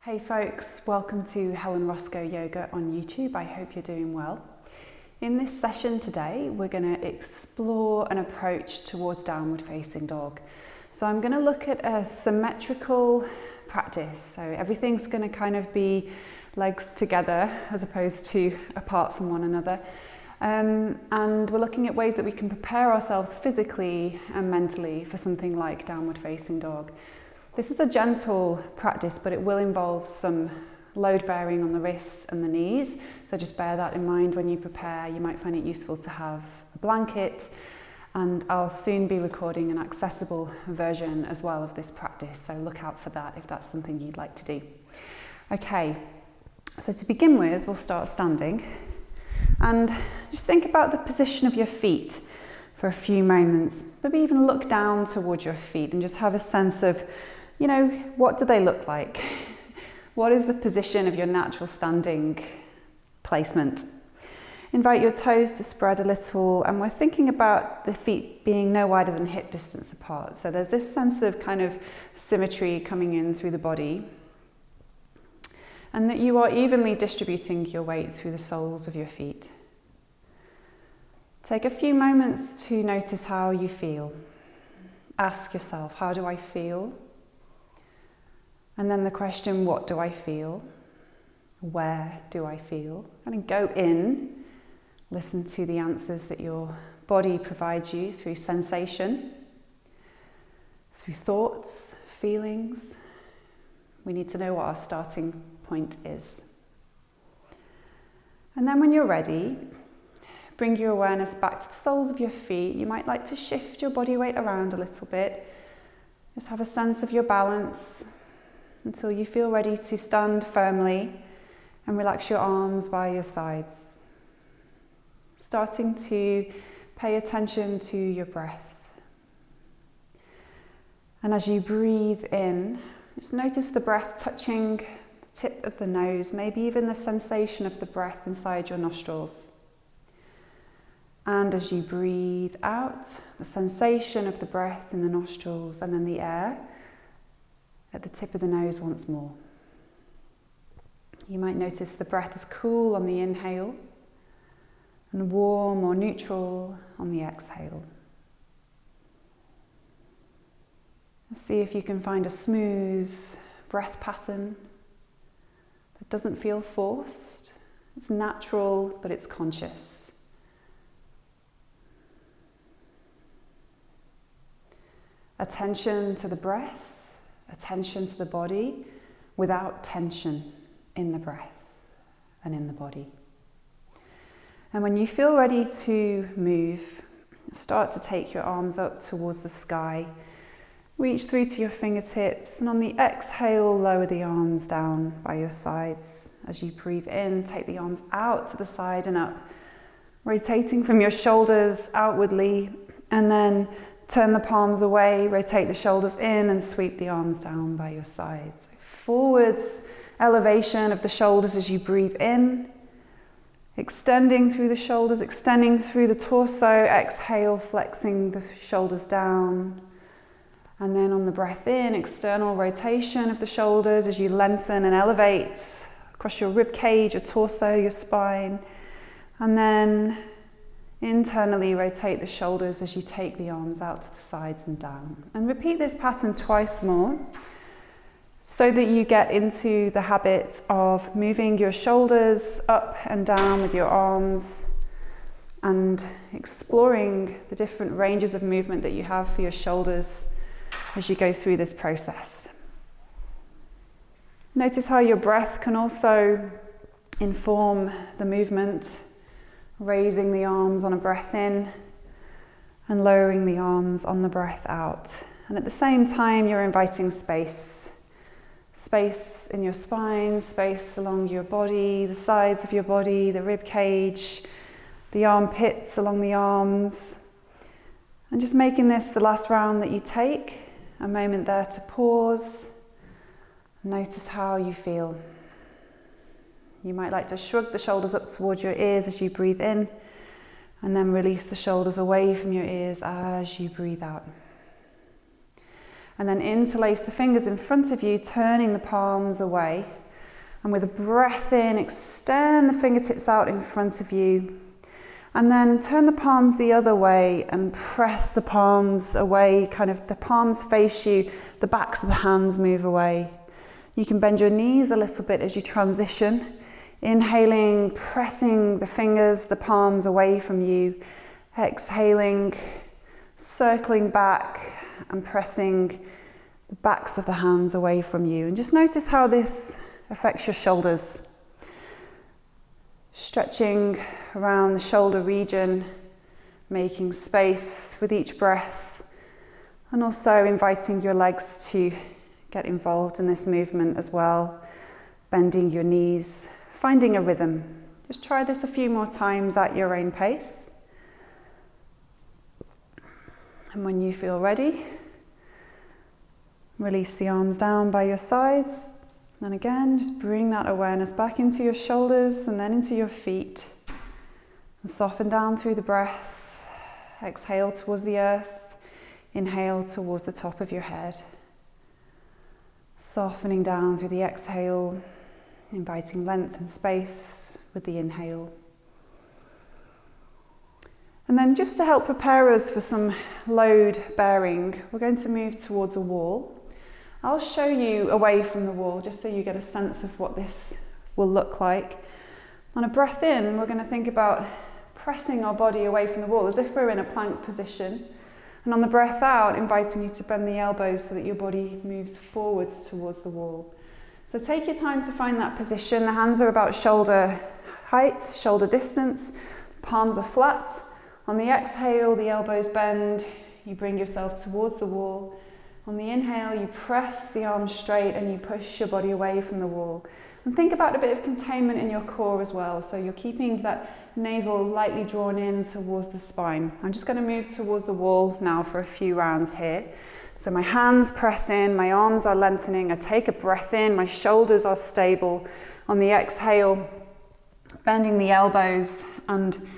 Hey folks, welcome to Helen Roscoe Yoga on YouTube. I hope you're doing well. In this session today, we're going to explore an approach towards downward facing dog. So I'm going to look at a symmetrical practice. So everything's going to kind of be legs together as opposed to apart from one another. And we're looking at ways that we can prepare ourselves physically and mentally for something like downward facing dog. This is a gentle practice, but it will involve some load bearing on the wrists and the knees. So just bear that in mind when you prepare. You might find it useful to have a blanket, and I'll soon be recording an accessible version as well of this practice. So look out for that if that's something you'd like to do. Okay, so to begin with, we'll start standing. And just think about the position of your feet for a few moments. Maybe even look down towards your feet and just have a sense of, what do they look like? What is the position of your natural standing placement? Invite your toes to spread a little, and we're thinking about the feet being no wider than hip distance apart. So there's this sense of kind of symmetry coming in through the body, and that you are evenly distributing your weight through the soles of your feet. Take a few moments to notice how you feel. Ask yourself, how do I feel? And then the question, what do I feel? Where do I feel? And go in, listen to the answers that your body provides you through sensation, through thoughts, feelings. We need to know what our starting point is. And then when you're ready, bring your awareness back to the soles of your feet. You might like to shift your body weight around a little bit. Just have a sense of your balance until you feel ready to stand firmly and relax your arms by your sides. Starting to pay attention to your breath. And as you breathe in, just notice the breath touching the tip of the nose, maybe even the sensation of the breath inside your nostrils. And as you breathe out, the sensation of the breath in the nostrils and then the air at the tip of the nose once more. You might notice the breath is cool on the inhale and warm or neutral on the exhale. See if you can find a smooth breath pattern that doesn't feel forced. It's natural, but it's conscious. Attention to the breath, attention to the body without tension in the breath and in the body. And when you feel ready to move, start to take your arms up towards the sky. Reach through to your fingertips, and on the exhale, lower the arms down by your sides. As you breathe in, take the arms out to the side and up, rotating from your shoulders outwardly, and then turn the palms away, rotate the shoulders in and sweep the arms down by your sides. Forwards, elevation of the shoulders as you breathe in, extending through the shoulders, extending through the torso, exhale, flexing the shoulders down. And then on the breath in, external rotation of the shoulders as you lengthen and elevate across your rib cage, your torso, your spine. And then internally rotate the shoulders as you take the arms out to the sides and down. And repeat this pattern twice more so that you get into the habit of moving your shoulders up and down with your arms and exploring the different ranges of movement that you have for your shoulders as you go through this process. Notice how your breath can also inform the movement. Raising the arms on a breath in and lowering the arms on the breath out. And at the same time, you're inviting space. Space in your spine, space along your body, the sides of your body, the rib cage, the armpits along the arms. And just making this the last round that you take, a moment there to pause. Notice how you feel. You might like to shrug the shoulders up towards your ears as you breathe in, and then release the shoulders away from your ears as you breathe out. And then interlace the fingers in front of you, turning the palms away. And with a breath in, extend the fingertips out in front of you. And then turn the palms the other way and press the palms away, kind of the palms face you, the backs of the hands move away. You can bend your knees a little bit as you transition. Inhaling, pressing the fingers, the palms away from you. Exhaling, circling back and pressing the backs of the hands away from you. And just notice how this affects your shoulders. Stretching around the shoulder region, making space with each breath, and also inviting your legs to get involved in this movement as well. Bending your knees, finding a rhythm. Just try this a few more times at your own pace. And when you feel ready, release the arms down by your sides. And again, just bring that awareness back into your shoulders and then into your feet. And soften down through the breath. Exhale towards the earth. Inhale towards the top of your head. Softening down through the exhale, inviting length and space with the inhale. And then just to help prepare us for some load bearing, we're going to move towards a wall. I'll show you away from the wall just so you get a sense of what this will look like. On a breath in, we're going to think about pressing our body away from the wall as if we're in a plank position. And on the breath out, inviting you to bend the elbows so that your body moves forwards towards the wall. So take your time to find that position. The hands are about shoulder height, shoulder distance. Palms are flat. On the exhale, the elbows bend. You bring yourself towards the wall. On the inhale, you press the arms straight and you push your body away from the wall. And think about a bit of containment in your core as well. So you're keeping that navel lightly drawn in towards the spine. I'm just going to move towards the wall now for a few rounds here. So my hands press in, my arms are lengthening. I take a breath in, my shoulders are stable. On the exhale, bending the elbows and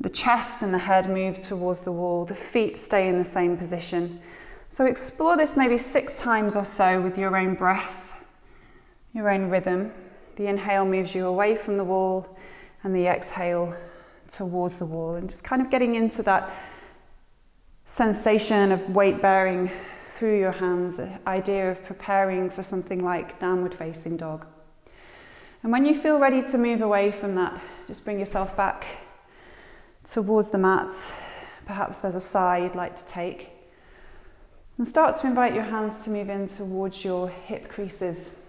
the chest and the head move towards the wall. The feet stay in the same position. So explore this maybe 6 times or so with your own breath, your own rhythm. The inhale moves you away from the wall and the exhale towards the wall. And just kind of getting into that sensation of weight bearing through your hands, the idea of preparing for something like downward facing dog. And when you feel ready to move away from that, just bring yourself back towards the mat. Perhaps there's a sigh you'd like to take. And start to invite your hands to move in towards your hip creases.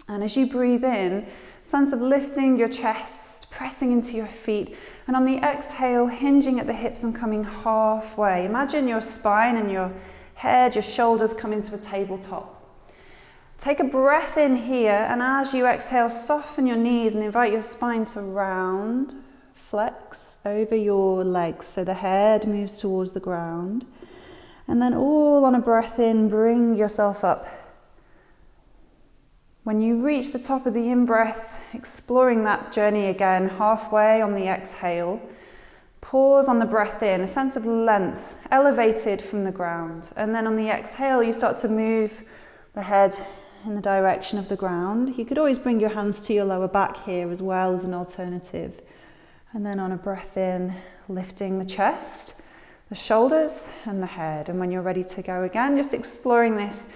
And as you breathe in, sense of lifting your chest, pressing into your feet. And on the exhale, hinging at the hips and coming halfway. Imagine your spine and your head, your shoulders come into a tabletop. Take a breath in here, and as you exhale, soften your knees and invite your spine to round, flex over your legs. So the head moves towards the ground. And then all on a breath in, bring yourself up. When you reach the top of the in-breath, exploring that journey again, halfway on the exhale, pause on the breath in, a sense of length, elevated from the ground. And then on the exhale, you start to move the head in the direction of the ground. You could always bring your hands to your lower back here as well as an alternative. And then on a breath in, lifting the chest, the shoulders and the head. And when you're ready to go again, just exploring this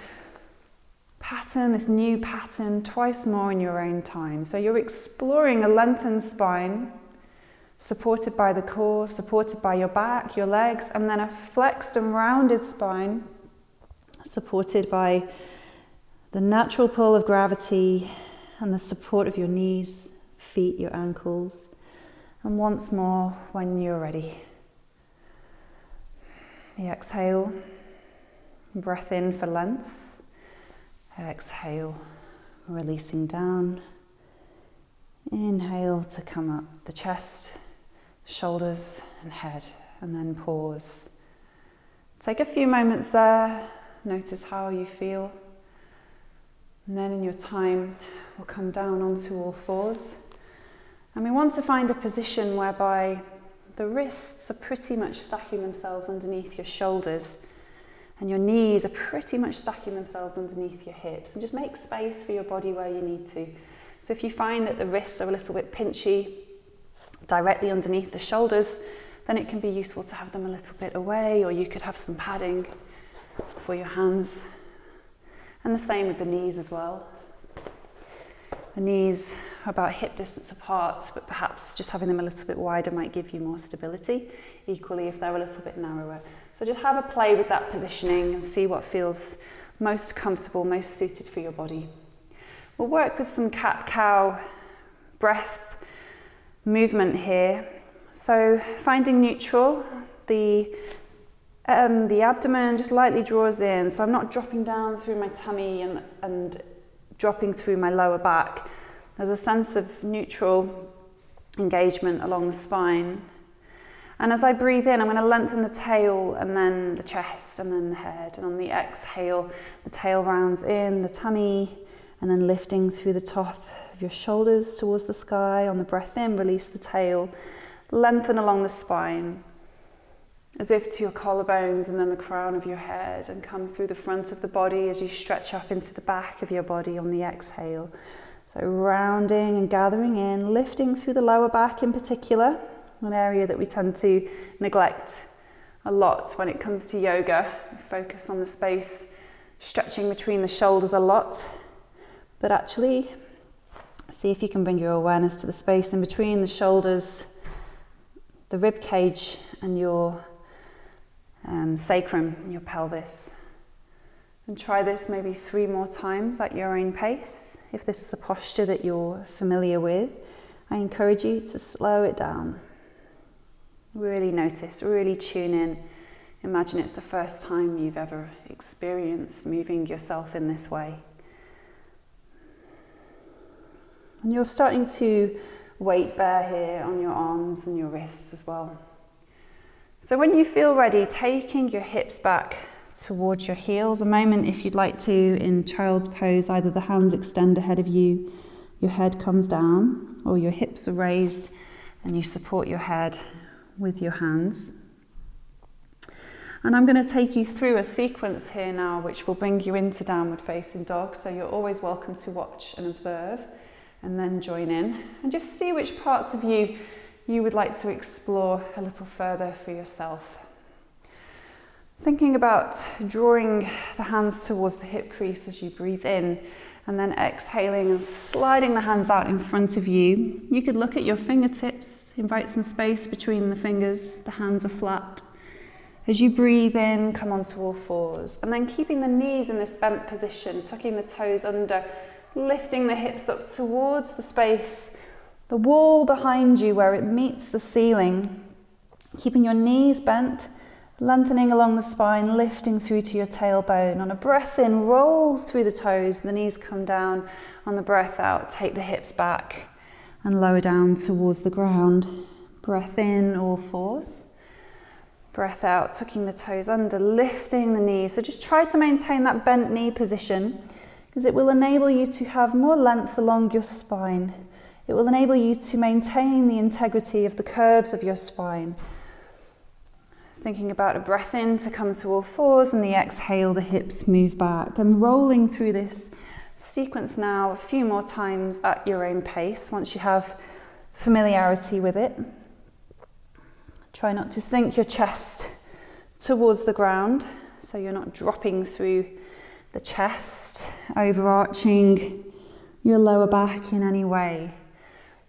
pattern, this new pattern, twice more in your own time. So you're exploring a lengthened spine, supported by the core, supported by your back, your legs, and then a flexed and rounded spine, supported by the natural pull of gravity and the support of your knees, feet, your ankles. And once more when you're ready. The exhale, breath in for length. Exhale, releasing down. Inhale to come up the chest, shoulders and head, and then pause. Take a few moments there, notice how you feel. And then in your time, we'll come down onto all fours. And we want to find a position whereby the wrists are pretty much stacking themselves underneath your shoulders. And your knees are pretty much stacking themselves underneath your hips, and just make space for your body where you need to. So if you find that the wrists are a little bit pinchy directly underneath the shoulders, then it can be useful to have them a little bit away, or you could have some padding for your hands. And the same with the knees as well. The knees are about hip distance apart, but perhaps just having them a little bit wider might give you more stability. Equally, if they're a little bit narrower. So just have a play with that positioning and see what feels most comfortable, most suited for your body. We'll work with some cat-cow breath movement here. So finding neutral, the abdomen just lightly draws in, so I'm not dropping down through my tummy and dropping through my lower back. There's a sense of neutral engagement along the spine. And as I breathe in, I'm going to lengthen the tail and then the chest and then the head. And on the exhale, the tail rounds in, the tummy, and then lifting through the top of your shoulders towards the sky. On the breath in, release the tail, lengthen along the spine, as if to your collarbones and then the crown of your head, and come through the front of the body as you stretch up into the back of your body on the exhale. So rounding and gathering in, lifting through the lower back in particular, an area that we tend to neglect a lot when it comes to yoga. We focus on the space, stretching between the shoulders a lot, but actually see if you can bring your awareness to the space in between the shoulders, the rib cage, and your sacrum, your pelvis. And try this maybe 3 more times at your own pace. If this is a posture that you're familiar with, I encourage you to slow it down. Really notice, really tune in. Imagine it's the first time you've ever experienced moving yourself in this way. And you're starting to weight bear here on your arms and your wrists as well. So when you feel ready, taking your hips back towards your heels, a moment if you'd like to in child's pose, either the hands extend ahead of you, your head comes down, or your hips are raised and you support your head with your hands. And I'm going to take you through a sequence here now which will bring you into downward facing dog, so you're always welcome to watch and observe and then join in and just see which parts of you would like to explore a little further for yourself. Thinking about drawing the hands towards the hip crease as you breathe in, and then exhaling and sliding the hands out in front of you. You could look at your fingertips, invite some space between the fingers, the hands are flat. As you breathe in, come onto all fours, and then keeping the knees in this bent position, tucking the toes under, lifting the hips up towards the space, the wall behind you where it meets the ceiling, keeping your knees bent, lengthening along the spine, lifting through to your tailbone. On a breath in, roll through the toes, the knees come down. On the breath out, take the hips back and lower down towards the ground. Breath in, all fours. Breath out, tucking the toes under, lifting the knees. So just try to maintain that bent knee position, because it will enable you to have more length along your spine. It will enable you to maintain the integrity of the curves of your spine. Thinking about a breath in to come to all fours, and the exhale, the hips move back. And rolling through this sequence now a few more times at your own pace, once you have familiarity with it. Try not to sink your chest towards the ground, so you're not dropping through the chest, overarching your lower back in any way.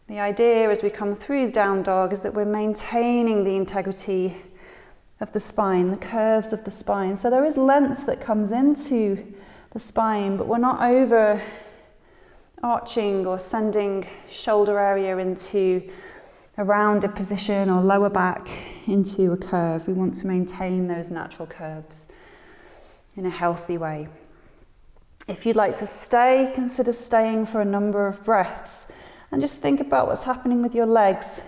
The idea as we come through down dog is that we're maintaining the integrity of the spine, the curves of the spine. So there is length that comes into the spine, but we're not over arching or sending shoulder area into a rounded position or lower back into a curve. We want to maintain those natural curves in a healthy way. If you'd like to stay, consider staying for a number of breaths and just think about what's happening with your legs.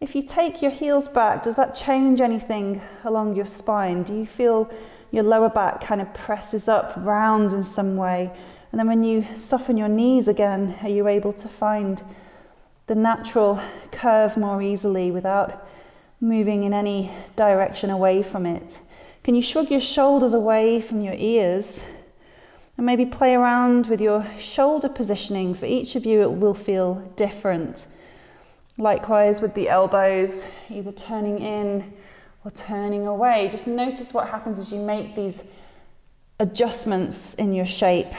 If you take your heels back, does that change anything along your spine? Do you feel your lower back kind of presses up, rounds in some way? And then when you soften your knees again, are you able to find the natural curve more easily without moving in any direction away from it? Can you shrug your shoulders away from your ears and maybe play around with your shoulder positioning? For each of you, it will feel different. Likewise with the elbows, either turning in or turning away. Just notice what happens as you make these adjustments in your shape.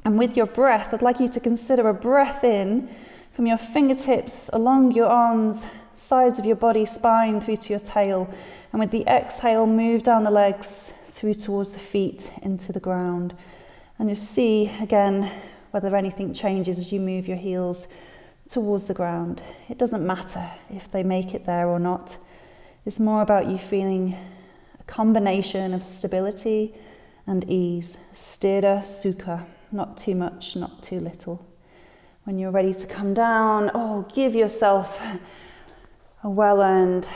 And with your breath, I'd like you to consider a breath in from your fingertips along your arms, sides of your body, spine through to your tail. And with the exhale, move down the legs through towards the feet into the ground. And just see again whether anything changes as you move your heels towards the ground. It doesn't matter if they make it there or not. It's more about you feeling a combination of stability and ease. Sthira sukha, not too much, not too little. When you're ready to come down, give yourself a well-earned,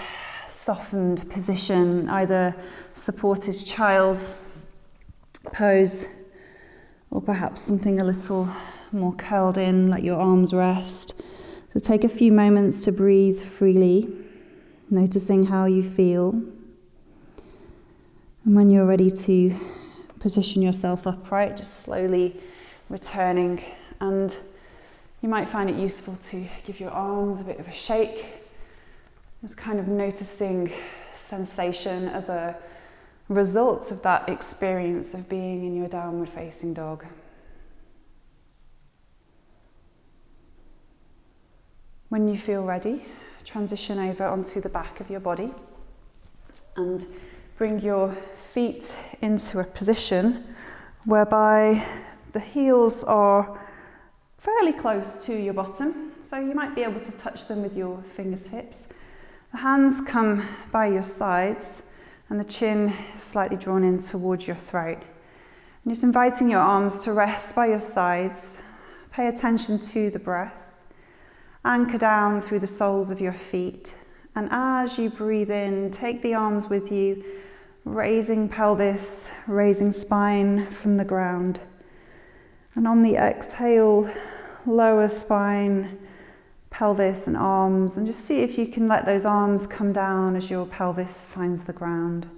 softened position, either supported child's pose or perhaps something a little more curled in, let your arms rest. So take a few moments to breathe freely, noticing how you feel. And when you're ready to position yourself upright, just slowly returning. And you might find it useful to give your arms a bit of a shake. Just kind of noticing sensation as a result of that experience of being in your downward facing dog. When you feel ready, transition over onto the back of your body and bring your feet into a position whereby the heels are fairly close to your bottom, so you might be able to touch them with your fingertips. The hands come by your sides and the chin is slightly drawn in towards your throat. And just inviting your arms to rest by your sides. Pay attention to the breath. Anchor down through the soles of your feet. And as you breathe in, take the arms with you, raising pelvis, raising spine from the ground. And on the exhale, lower spine, pelvis and arms, and just see if you can let those arms come down as your pelvis finds the ground.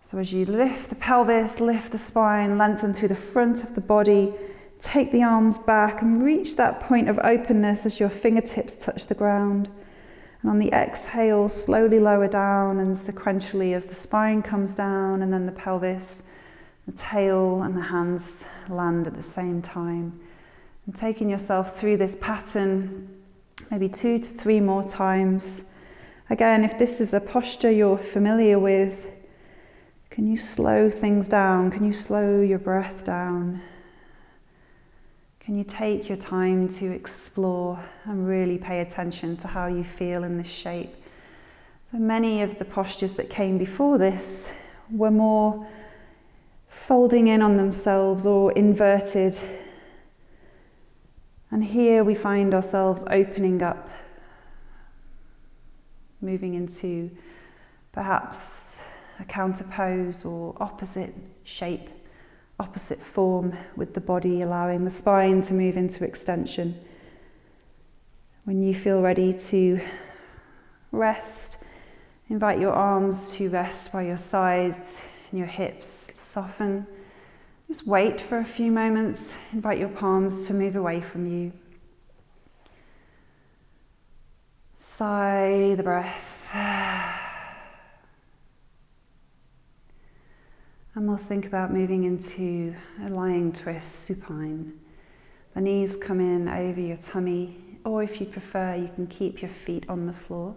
So as you lift the pelvis, lift the spine, lengthen through the front of the body, take the arms back and reach that point of openness as your fingertips touch the ground. And on the exhale, slowly lower down and sequentially as the spine comes down and then the pelvis, the tail and the hands land at the same time. And taking yourself through this pattern maybe 2 to 3 more times. Again, if this is a posture you're familiar with, can you slow things down? Can you slow your breath down? Can you take your time to explore and really pay attention to how you feel in this shape? For many of the postures that came before this were more folding in on themselves or inverted. And here we find ourselves opening up, moving into perhaps a counter pose or opposite shape, opposite form with the body, allowing the spine to move into extension. When you feel ready to rest, invite your arms to rest by your sides and your hips soften. Just wait for a few moments. Invite your palms to move away from you. Sigh the breath. And we'll think about moving into a lying twist, supine. The knees come in over your tummy, or if you prefer, you can keep your feet on the floor.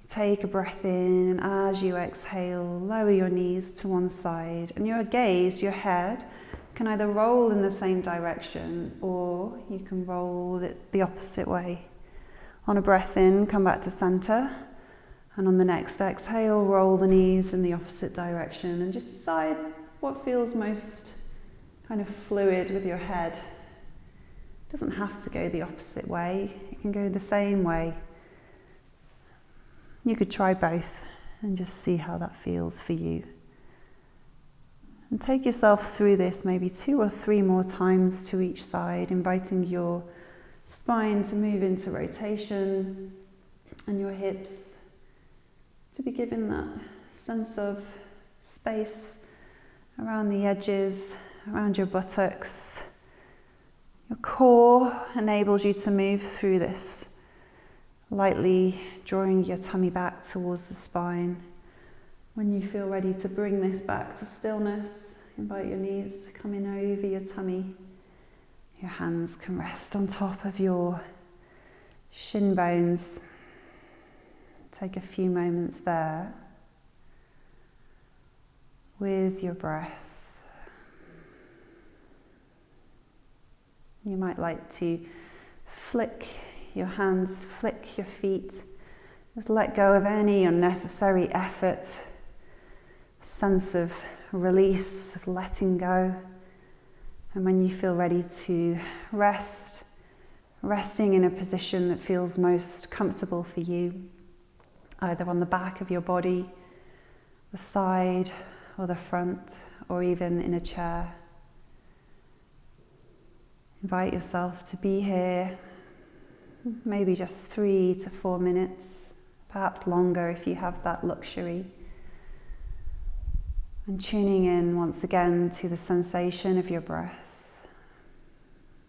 Take a breath in, and as you exhale, lower your knees to one side, and your gaze, your head, can either roll in the same direction, or you can roll it the opposite way. On a breath in, come back to center, and on the next exhale, roll the knees in the opposite direction, and just decide what feels most kind of fluid with your head. It doesn't have to go the opposite way, it can go the same way. You could try both and just see how that feels for you. And take yourself through this maybe 2 or 3 more times to each side, inviting your spine to move into rotation and your hips to be given that sense of space around the edges, around your buttocks. Your core enables you to move through this, lightly drawing your tummy back towards the spine. When you feel ready to bring this back to stillness, invite your knees to come in over your tummy. Your hands can rest on top of your shin bones. Take a few moments there with your breath. You might like to flick your hands, flick your feet. Just let go of any unnecessary effort, sense of release, of letting go. And when you feel ready to rest, resting in a position that feels most comfortable for you, either on the back of your body, the side or the front, or even in a chair. Invite yourself to be here, maybe just 3 to 4 minutes, perhaps longer if you have that luxury. And tuning in once again to the sensation of your breath.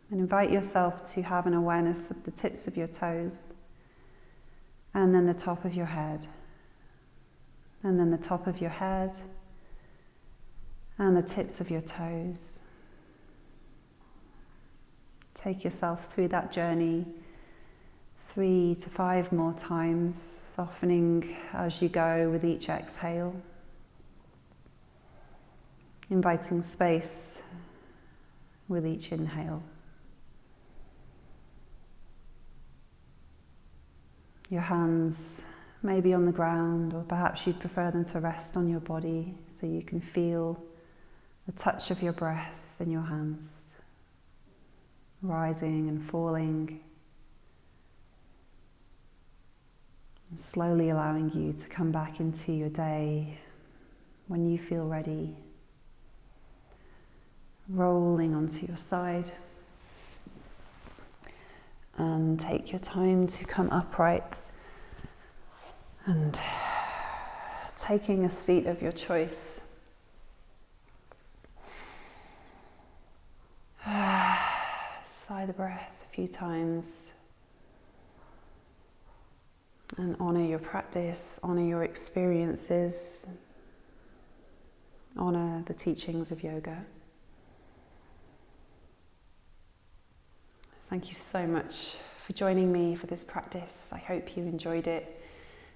And invite yourself to have an awareness of the tips of your toes, and then the top of your head, and then the top of your head, and the tips of your toes. Take yourself through that journey 3 to 5 more times, softening as you go with each exhale. Inviting space with each inhale. Your hands may be on the ground, or perhaps you'd prefer them to rest on your body so you can feel the touch of your breath in your hands, rising and falling, and slowly allowing you to come back into your day when you feel ready. Rolling onto your side, and take your time to come upright and taking a seat of your choice. Sigh the breath a few times and honour your practice, honour your experiences, honour the teachings of yoga. Thank you so much for joining me for this practice. I hope you enjoyed it.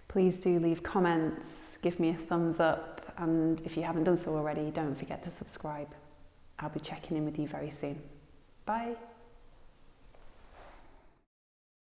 Please do leave comments, give me a thumbs up, and if you haven't done so already, don't forget to subscribe. I'll be checking in with you very soon. Bye.